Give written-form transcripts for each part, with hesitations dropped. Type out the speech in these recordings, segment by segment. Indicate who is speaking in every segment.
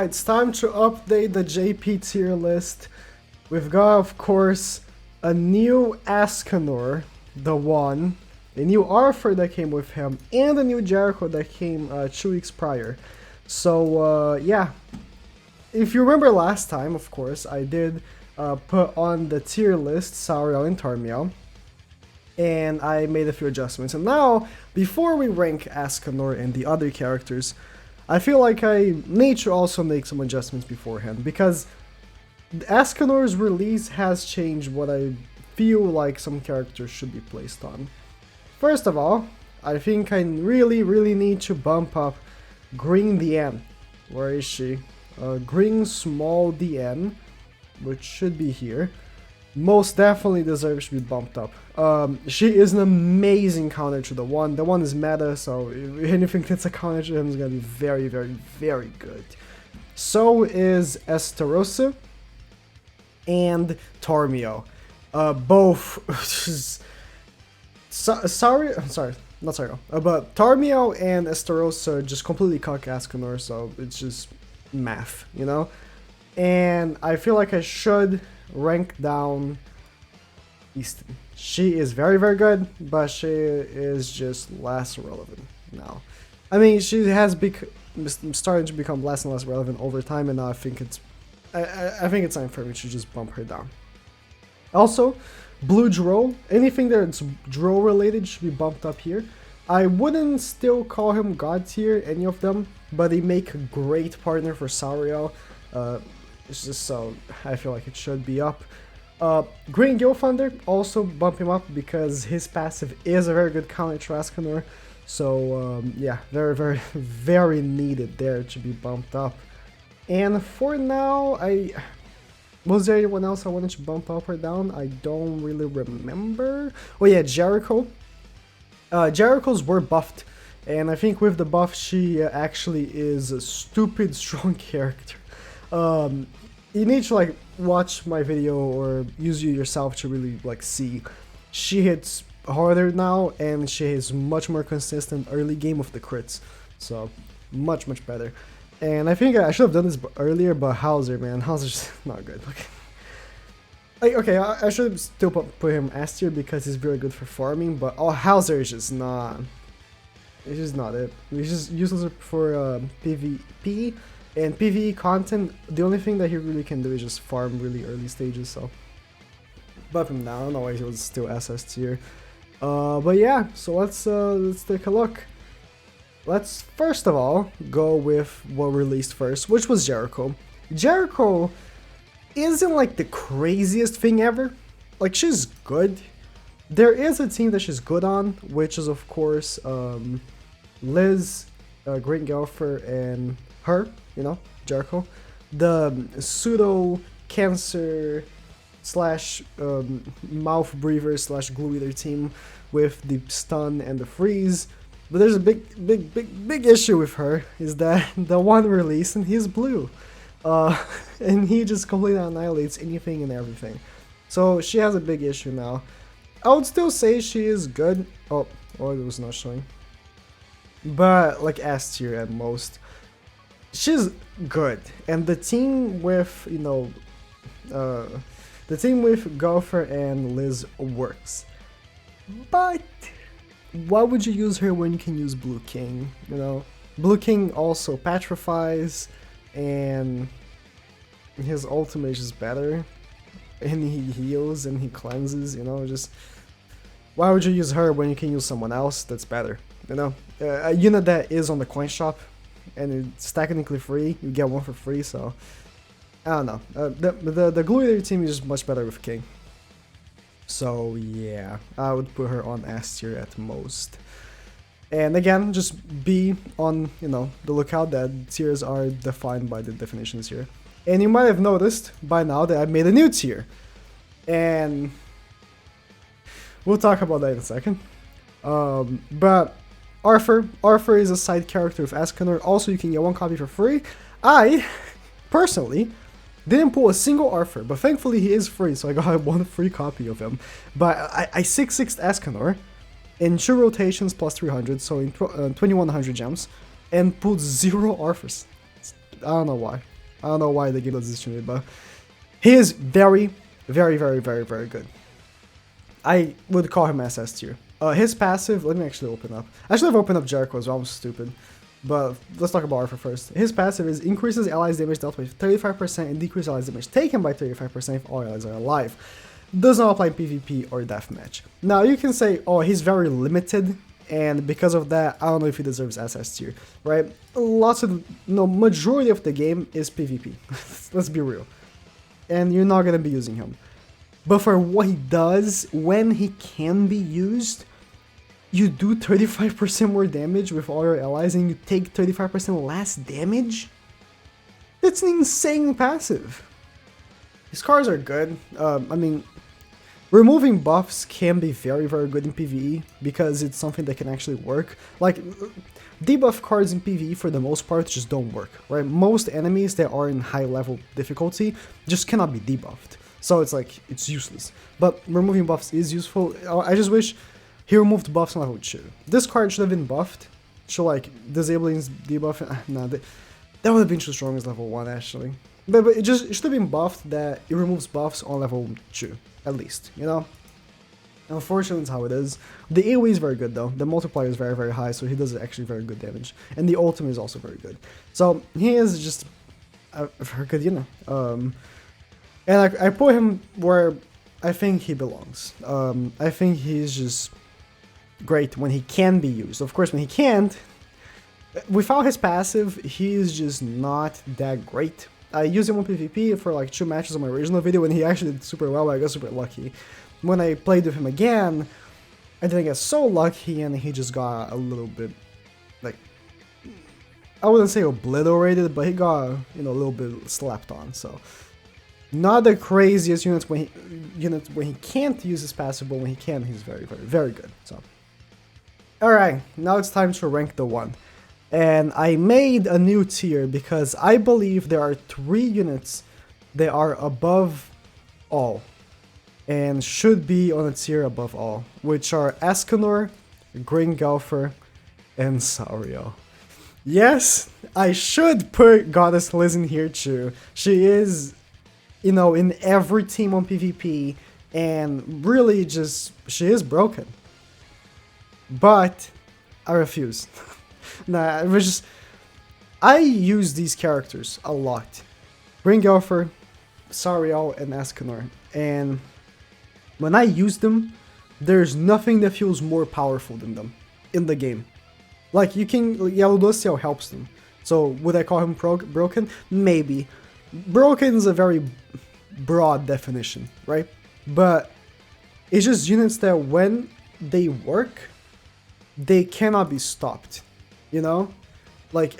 Speaker 1: Yeah, it's time to update the JP tier list. We've got, of course, a new Escanor, the one, a new Arthur that came with him, and a new Jericho that came 2 weeks prior. So, yeah. If you remember last time, of course, I did put on the tier list Sauriel and Tarmiel, and I made a few adjustments. And now, before we rank Escanor and the other characters, I feel like I need to also make some adjustments beforehand, because Escanor's release has changed what I feel like some characters should be placed on. First of all, I think I really need to bump up Green DN. Where is she? Green Small DN, which should be here. Most definitely deserves to be bumped up. She is an amazing counter to the one. The one is meta, so if anything that's a counter to him is gonna be very good. So is Estarossa and Tarmiel. Both but Tarmiel and Estarossa just completely cuck Escanor, so it's just math, you know? And I feel like I should rank down Easton. She is very good, but she is just less relevant now. I mean, she has started to become less and less relevant over time, and now I think it's time for me to just bump her down. Also, Blue Drow, anything that's Drow related should be bumped up here. I wouldn't still call him God tier, any of them, but they make a great partner for Sauriel. It's just so, I feel like it should be up. Green Gilthunder, also bump him up because his passive is a very good counter to Escanor. So yeah, very needed there to be bumped up. And for now, was there anyone else I wanted to bump up or down? I don't really remember. Oh yeah, Jericho. Jericho's were buffed, and I think with the buff she actually is a stupid strong character. You need to like watch my video or use you yourself to really like see. She hits harder now, and she is much more consistent early game with the crits, so much better. And I think I should have done this earlier, but Hauser, man, Hauser's not good. Like, okay, I should still put him S tier because he's very good for farming, but Hauser is just not. It's just not it. He's just useless for PvP and PvE content. The only thing that he really can do is just farm really early stages. So, bump him down. I don't know why he was still SS tier. But yeah, so let's take a look. Let's first of all go with what released first, which was Jericho. Jericho isn't like the craziest thing ever. Like, she's good. There is a team that she's good on, which is of course Liz, Great Galfer, and her, you know, Jericho. The pseudo cancer slash mouth breather slash glue eater team with the stun and the freeze. But there's a big issue with her, is that the one release and he's blue. And he just completely annihilates anything and everything. So she has a big issue now. I would still say she is good. Oh, it was not showing. But like S tier at most. She's good. And the team with, you know, the team with Gopher and Liz works. But why would you use her when you can use Blue King, you know? Blue King also petrifies, and his ultimate is just better, and he heals and he cleanses, you know, just why would you use her when you can use someone else that's better, you know? A unit that is on the coin shop, and it's technically free, you get one for free, so I don't know. The Glue Eater team is just much better with King. So yeah, I would put her on S tier at most. And again, just be on, you know, the lookout that tiers are defined by the definitions here. And you might have noticed by now that I made a new tier. And we'll talk about that in a second. But Arthur is a side character of Escanor. Also, you can get one copy for free. I, personally, didn't pull a single Arthur, but thankfully he is free, so I got one free copy of him. But I 6-6'd Escanor in 2 rotations plus 300, so in 2100 gems, and pulled 0 Arthurs. I don't know why. I don't know why they gave us this to me, but he is very, very, very, very, very good. I would call him SS tier. His passive, let me actually open up. I should have opened up Jericho as well, I'm stupid. But let's talk about Arthur first. His passive is increases allies damage dealt by 35% and decreases allies damage taken by 35% if all allies are alive. Does not apply in PvP or deathmatch. Now you can say, oh, he's very limited, and because of that, I don't know if he deserves SS tier, right? Majority of the game is PvP. Let's be real. And you're not gonna be using him. But for what he does, when he can be used, you do 35% more damage with all your allies and you take 35% less damage? That's an insane passive. His cards are good. I mean, removing buffs can be very, very good in PvE because it's something that can actually work. Like, debuff cards in PvE for the most part just don't work, right? Most enemies that are in high level difficulty just cannot be debuffed. So it's like, it's useless. But removing buffs is useful. I just wish he removed buffs on level 2. This card should have been buffed. So like, disabling debuff, nah, that would have been too strong as level 1 actually. But it should have been buffed that it removes buffs on level 2, at least, you know? Unfortunately, it's how it is. The AoE is very good though. The multiplier is very, very high, so he does actually very good damage. And the ultimate is also very good. So he is just a very good unit. And I put him where I think he belongs. I think he's just great when he can be used. Of course, when he can't, without his passive, he's just not that great. I used him on PvP for like 2 matches on my original video, and he actually did super well, but I got super lucky. When I played with him again, I didn't get so lucky, and he just got a little bit, like, I wouldn't say obliterated, but he got, you know, a little bit slapped on, so. Not the craziest units when he can't use his passive, but when he can, he's very, very, very good. So, all right, now it's time to rank the 1, and I made a new tier because I believe there are 3 units that are above all, and should be on a tier above all, which are Escanor, Gringelfer, and Sauriel. Yes, I should put Goddess Liz in here too. She is, you know, in every team on PvP, and really just, she is broken. But I refuse. Nah, it was just, I use these characters a lot. Gringelfer, Sauriel, and Escanor. And when I use them, there's nothing that feels more powerful than them in the game. Like, you can, Lucio helps them. So, would I call him broken? Maybe. Broken is a very broad definition, right? But it's just units that when they work, they cannot be stopped, you know? Like,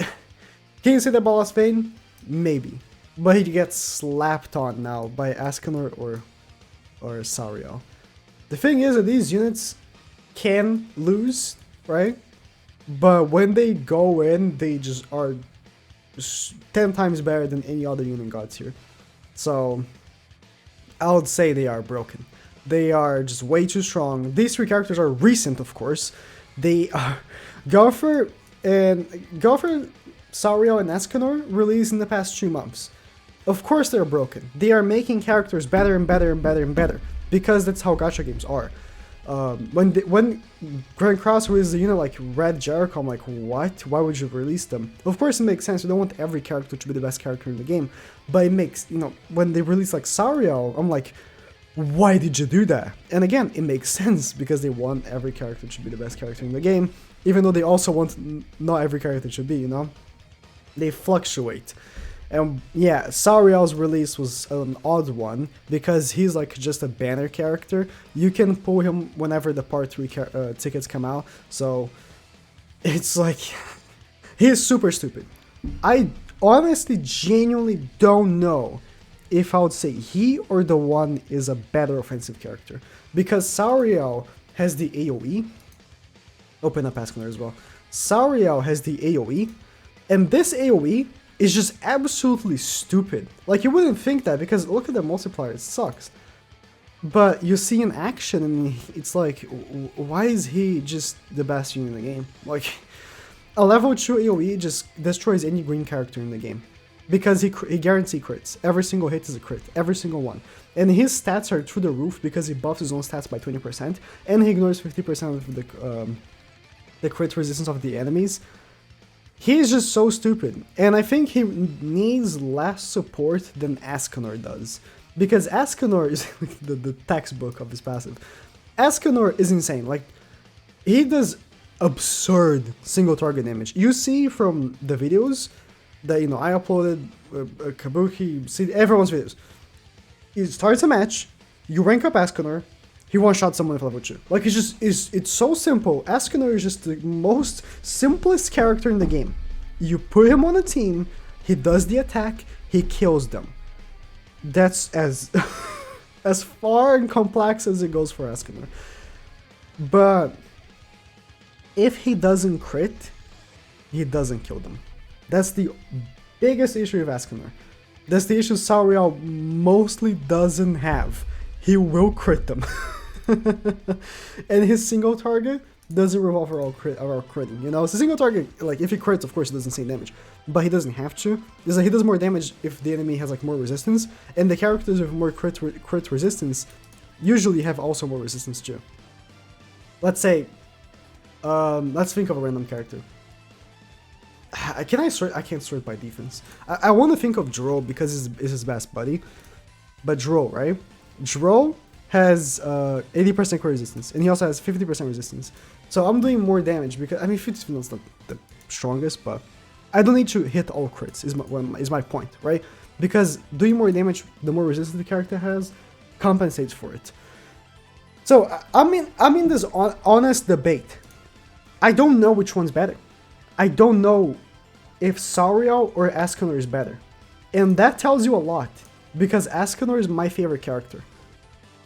Speaker 1: can you say that about Lost Vein? Maybe. But he gets slapped on now by Escanor or Sauriel. The thing is that these units can lose, right? But when they go in, they just are 10 times better than any other unit gods here. So, I would say they are broken. They are just way too strong. These 3 characters are recent, of course. They are Sauriel, and Escanor released in the past 2 months. Of course they're broken. They are making characters better and better and better and better, because that's how gacha games are. When Grand Cross released a unit like Red Jericho, I'm like, what? Why would you release them? Of course it makes sense, you don't want every character to be the best character in the game, but it makes, you know, when they release like Sauriel, I'm like, why did you do that? And again, it makes sense, because they want every character to be the best character in the game, even though they also want not every character to be, you know? They fluctuate. And yeah, Sauriel's release was an odd one, because he's like just a banner character. You can pull him whenever the part 3 tickets come out, so it's like, he is super stupid. I honestly, genuinely don't know if I would say he or the 1 is a better offensive character, because Sauriel has the AoE, open up Escanor as well, Sauriel has the AoE, and this AoE is just absolutely stupid. Like, you wouldn't think that, because look at the multiplier, it sucks. But you see in action, and it's like, why is he just the best unit in the game? Like, a level 2 AoE just destroys any green character in the game. because he guarantees crits. Every single hit is a crit, every single one. And his stats are through the roof because he buffs his own stats by 20%, and he ignores 50% of the crit resistance of the enemies. He's just so stupid, and I think he needs less support than Escanor does. Because Escanor is the textbook of his passive. Escanor is insane, like, he does absurd single target damage. You see from the videos that, you know, I uploaded, Kabuki, see everyone's videos. He starts a match, you rank up Escanor, he one-shots someone with level 2. Like, it's so simple. Escanor is just the most simplest character in the game. You put him on a team, he does the attack, he kills them. That's as as far and complex as it goes for Escanor. But if he doesn't crit, he doesn't kill them. That's the biggest issue with Escanor. That's the issue Sauriel mostly doesn't have. He will crit them. And his single target doesn't revolve around critting, you know? It's a single target, like, if he crits, of course, he doesn't see damage. But he doesn't have to. It's like he does more damage if the enemy has, like, more resistance. And the characters with more crit resistance usually have also more resistance too. Let's say, let's think of a random character. Can I sort? I can't sort by defense. I want to think of Dro because it's his best buddy. But Dro, right? Dro has 80% crit resistance, and he also has 50% resistance. So I'm doing more damage because, I mean, 50% is not the strongest, but I don't need to hit all crits, is my point, right? Because doing more damage, the more resistance the character has, compensates for it. So I'm in this honest debate. I don't know which one's better. I don't know if Sauriel or Escanor is better. And that tells you a lot, because Escanor is my favorite character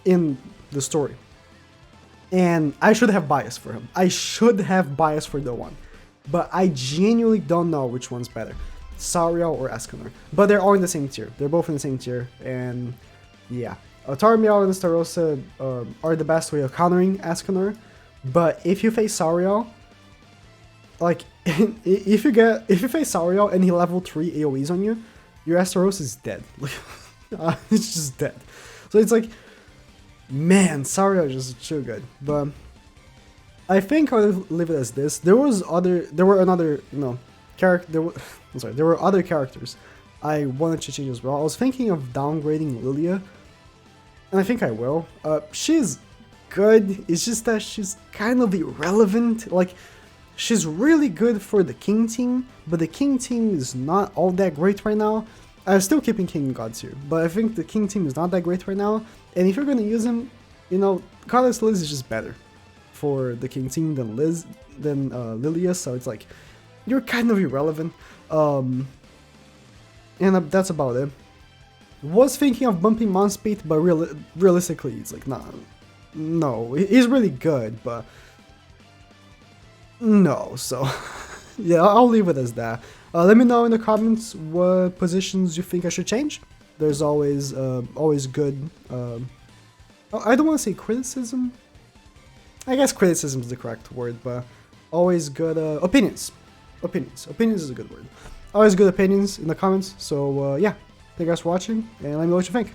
Speaker 1: in the story. And I should have bias for him. I should have bias for the one. But I genuinely don't know which one's better, Sauriel or Escanor. But they're all in the same tier. They're both in the same tier, and yeah. Tarmiel and Starossa are the best way of countering Escanor. But if you face Sauriel, like, if you face Sauriel and he level 3 AoEs on you, your Astaroth is dead. It's just dead. So it's like, man, Sauriel is just too good. But I think I'll leave it as this. There were other characters I wanted to change as well. I was thinking of downgrading Lilia, and I think I will. She's good. It's just that she's kind of irrelevant. Like, she's really good for the King team, but the King team is not all that great right now. I'm still keeping King Gods here, but I think the King team is not that great right now. And if you're gonna use him, you know, Goddess Liz is just better for the King team than Lilia. So it's like, you're kind of irrelevant. And that's about it. Was thinking of bumping Monspeed, but realistically, it's like, nah, no, he's really good, but no. So yeah, I'll leave it as that. Let me know in the comments what positions you think I should change. There's always good. I don't want to say criticism. I guess criticism is the correct word, but always good opinions. Opinions is a good word. Always good opinions in the comments. So yeah, thank you guys for watching, and let me know what you think.